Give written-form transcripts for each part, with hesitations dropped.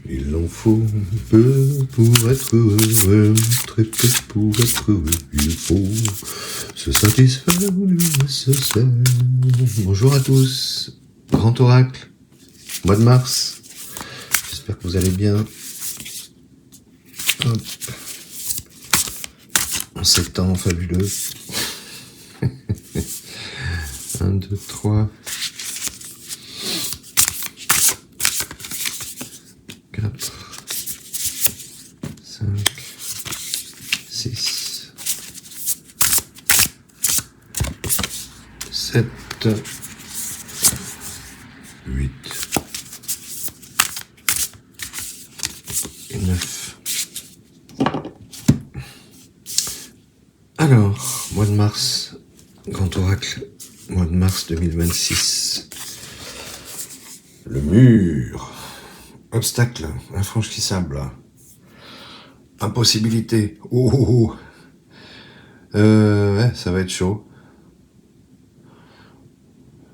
Il en faut peu pour être heureux, très peu pour être heureux. Il faut se satisfaire du nécessaire. Bonjour à tous, grand oracle, mois de mars. J'espère que vous allez bien. Hop. En ces temps fabuleux. 1, 2, 3. 4, 5, 6, 7, 8 et 9. Alors, mois de mars, grand oracle, mois de mars 2026. Le mur. Obstacle infranchissable. Impossibilité. Ouais, ça va être chaud.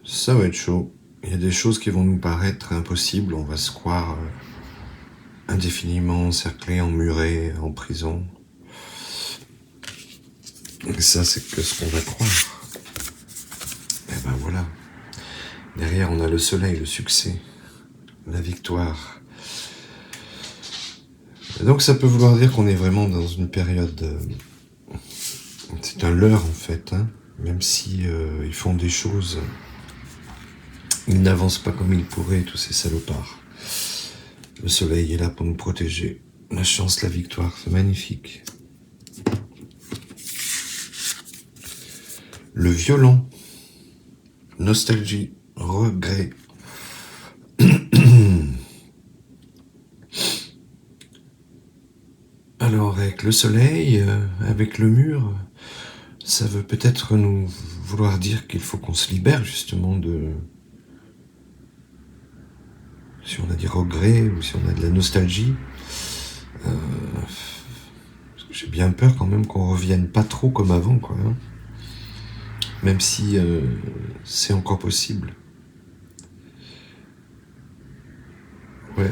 Ça va être chaud. Il y a des choses qui vont nous paraître impossibles. On va se croire indéfiniment encerclé, emmuré, en prison. Et ça, c'est que ce qu'on va croire. Et ben voilà. Derrière, on a le soleil, le succès, la victoire. Et donc ça peut vouloir dire qu'on est vraiment dans une période... c'est un leurre en fait, hein. Même si ils font des choses, ils n'avancent pas comme ils pourraient, tous ces salopards. Le soleil est là pour nous protéger. La chance, la victoire, c'est magnifique. Le violon, nostalgie, regret. Alors avec le soleil, avec le mur, ça veut peut-être nous vouloir dire qu'il faut qu'on se libère justement de... Si on a des regrets ou si on a de la nostalgie. Parce que j'ai bien peur quand même qu'on revienne pas trop comme avant, quoi. Hein. Même si c'est encore possible. Ouais.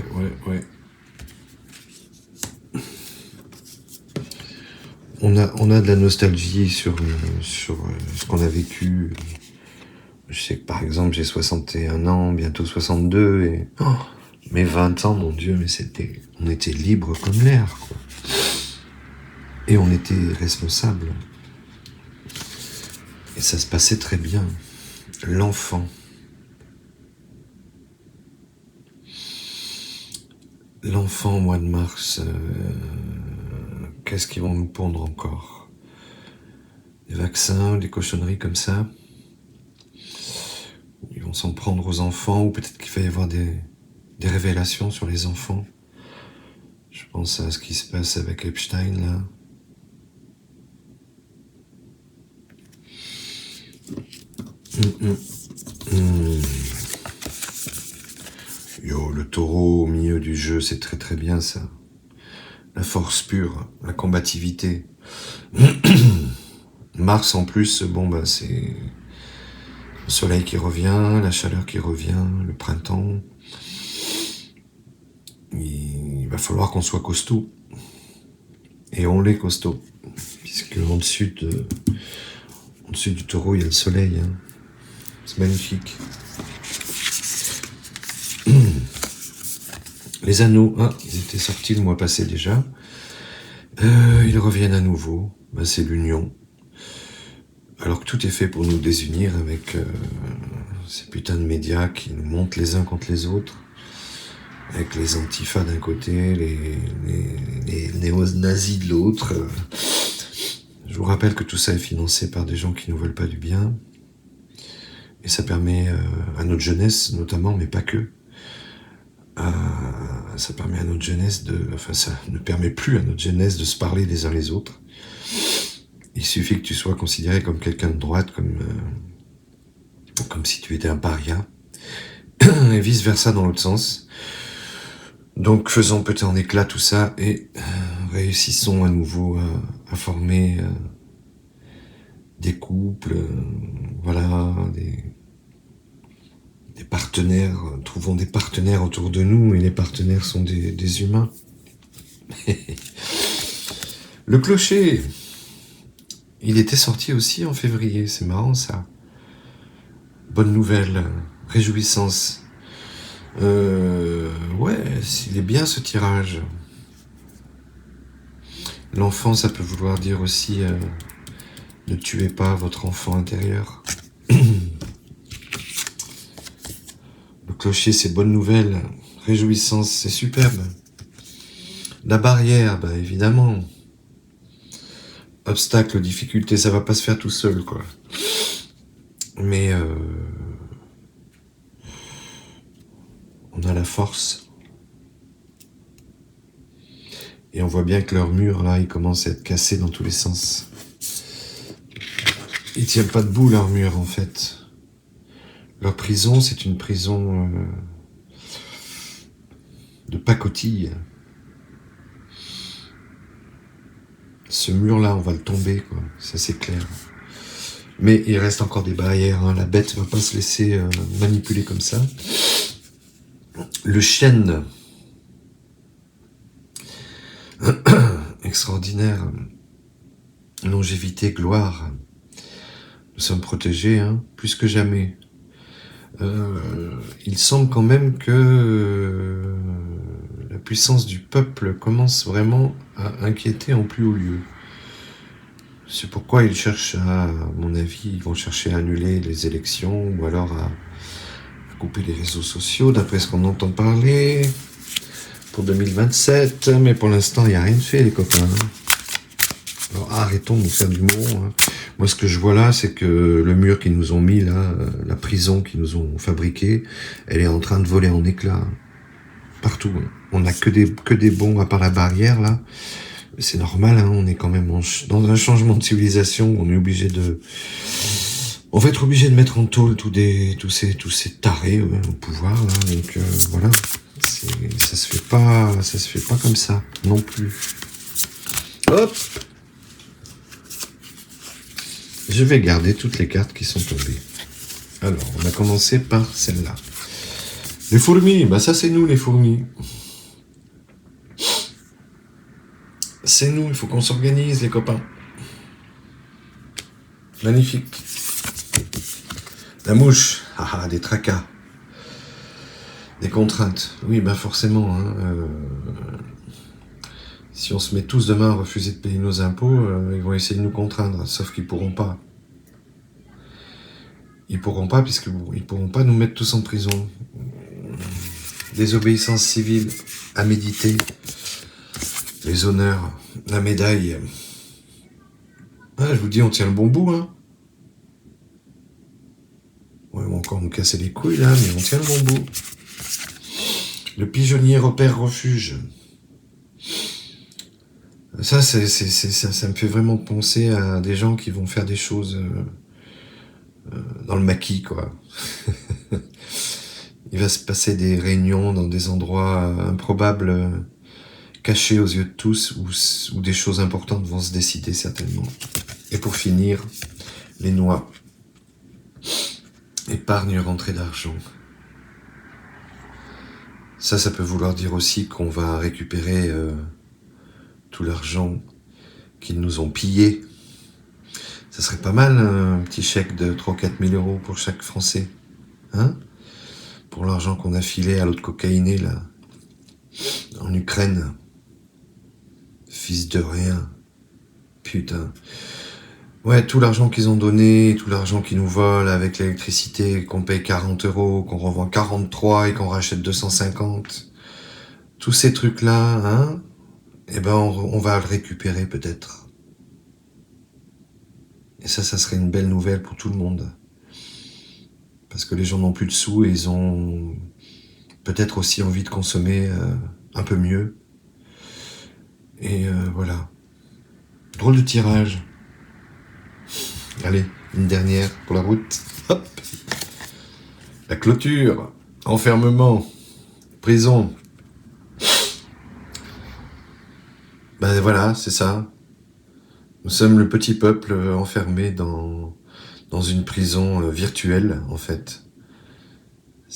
On a de la nostalgie sur ce qu'on a vécu. Je sais que par exemple j'ai 61 ans, bientôt 62 et mes 20 ans, mon Dieu, mais on était libre comme l'air, quoi. Et on était responsable. Et ça se passait très bien. L'enfant. L'enfant au mois de mars, qu'est-ce qu'ils vont nous pondre encore? Des vaccins, des cochonneries comme ça? Ils vont s'en prendre aux enfants, ou peut-être qu'il va y avoir des révélations sur les enfants. Je pense à ce qui se passe avec Epstein, là. Yo, le taureau au milieu du jeu, c'est très très bien ça. La force pure, la combativité. Mars en plus, bon bah c'est le soleil qui revient, la chaleur qui revient, le printemps. Il va falloir qu'on soit costaud. Et on l'est costaud. Puisque en dessus du taureau, il y a le soleil. Hein. C'est magnifique. Les anneaux, ils étaient sortis le mois passé déjà. Ils reviennent à nouveau. Ben, c'est l'union. Alors que tout est fait pour nous désunir avec ces putains de médias qui nous montent les uns contre les autres. Avec les antifas d'un côté, les néo-nazis de l'autre. Je vous rappelle que tout ça est financé par des gens qui ne nous veulent pas du bien. Et ça permet à notre jeunesse, notamment, mais pas que, ça permet à notre jeunesse ça ne permet plus à notre jeunesse de se parler les uns les autres. Il suffit que tu sois considéré comme quelqu'un de droite, comme si tu étais un paria, et vice versa dans l'autre sens. Donc faisons peut-être en éclat tout ça et réussissons à nouveau à former des couples, voilà, des partenaires partenaires, trouvons des partenaires autour de nous, et les partenaires sont des humains. Le clocher, il était sorti aussi en février, c'est marrant ça. Bonne nouvelle, réjouissance. Ouais, il est bien ce tirage. L'enfant, ça peut vouloir dire aussi ne tuez pas votre enfant intérieur. Le clocher, c'est bonne nouvelle. Réjouissance, c'est superbe. La barrière, bah évidemment. Obstacle, difficulté, ça va pas se faire tout seul, quoi. Mais on a la force. Et on voit bien que leur mur, là, il commence à être cassé dans tous les sens. Ils tiennent pas debout, leur mur, en fait. Leur prison, c'est une prison de pacotille. Ce mur-là, on va le tomber, quoi. Ça, c'est clair. Mais il reste encore des barrières, hein. La bête va pas se laisser manipuler comme ça. Le chêne, extraordinaire, longévité, gloire. Nous sommes protégés, hein, plus que jamais. Il semble quand même que la puissance du peuple commence vraiment à inquiéter en plus haut lieu. C'est pourquoi ils cherchent à mon avis, ils vont chercher à annuler les élections ou alors à couper les réseaux sociaux, d'après ce qu'on entend parler, pour 2027. Mais pour l'instant, il n'y a rien de fait, les copains. Alors arrêtons de nous faire du mot. Hein. Moi, ce que je vois là, c'est que le mur qu'ils nous ont mis là, la prison qu'ils nous ont fabriquée, elle est en train de voler en éclats. Partout. On n'a que des bons, à part la barrière, là. C'est normal, hein, on est quand même dans un changement de civilisation, on est obligé de... On va être obligé de mettre en tôle tous ces tarés au pouvoir, là, donc voilà. Ça se fait pas comme ça, non plus. Hop! Je vais garder toutes les cartes qui sont tombées. Alors, on va commencer par celle-là. Les fourmis, bah ça c'est nous les fourmis. C'est nous, il faut qu'on s'organise les copains. Magnifique. La mouche, des tracas. Des contraintes. Oui, ben forcément. Hein, si on se met tous demain à refuser de payer nos impôts, ils vont essayer de nous contraindre, sauf qu'ils pourront pas. Ils pourront pas, puisqu'ils pourront pas nous mettre tous en prison. Désobéissance civile à méditer. Les honneurs, la médaille. Ah, je vous dis, on tient le bon bout, hein. Ouais, on va encore nous casser les couilles, là, mais on tient le bon bout. Le pigeonnier repère refuge. Ça, ça me fait vraiment penser à des gens qui vont faire des choses dans le maquis, quoi. Il va se passer des réunions dans des endroits improbables, cachés aux yeux de tous, où des choses importantes vont se décider certainement. Et pour finir, les noix. Épargne rentrée d'argent. Ça peut vouloir dire aussi qu'on va récupérer tout l'argent qu'ils nous ont pillé. Ça serait pas mal, un petit chèque de 3 ou 4 000 euros pour chaque Français. Hein? Pour l'argent qu'on a filé à l'autre cocaïné, là. En Ukraine. Fils de rien. Putain. Ouais, tout l'argent qu'ils ont donné, tout l'argent qu'ils nous volent avec l'électricité, qu'on paye 40 euros, qu'on revend 43 et qu'on rachète 250. Tous ces trucs-là, hein, eh ben, on va le récupérer peut-être. Et ça serait une belle nouvelle pour tout le monde. Parce que les gens n'ont plus de sous et ils ont peut-être aussi envie de consommer un peu mieux. Et voilà. Drôle de tirage. Allez, une dernière pour la route. Hop. La clôture, enfermement, prison. Ben voilà, c'est ça. Nous sommes le petit peuple enfermé dans une prison virtuelle, en fait.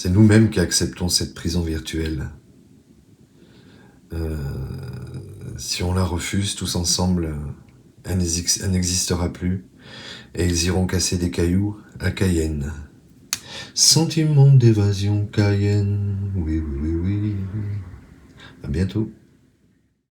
C'est nous-mêmes qui acceptons cette prison virtuelle. Si on la refuse tous ensemble, elle n'existera plus, et ils iront casser des cailloux à Cayenne. Sentiment d'évasion Cayenne, oui, oui, oui, oui. À bientôt.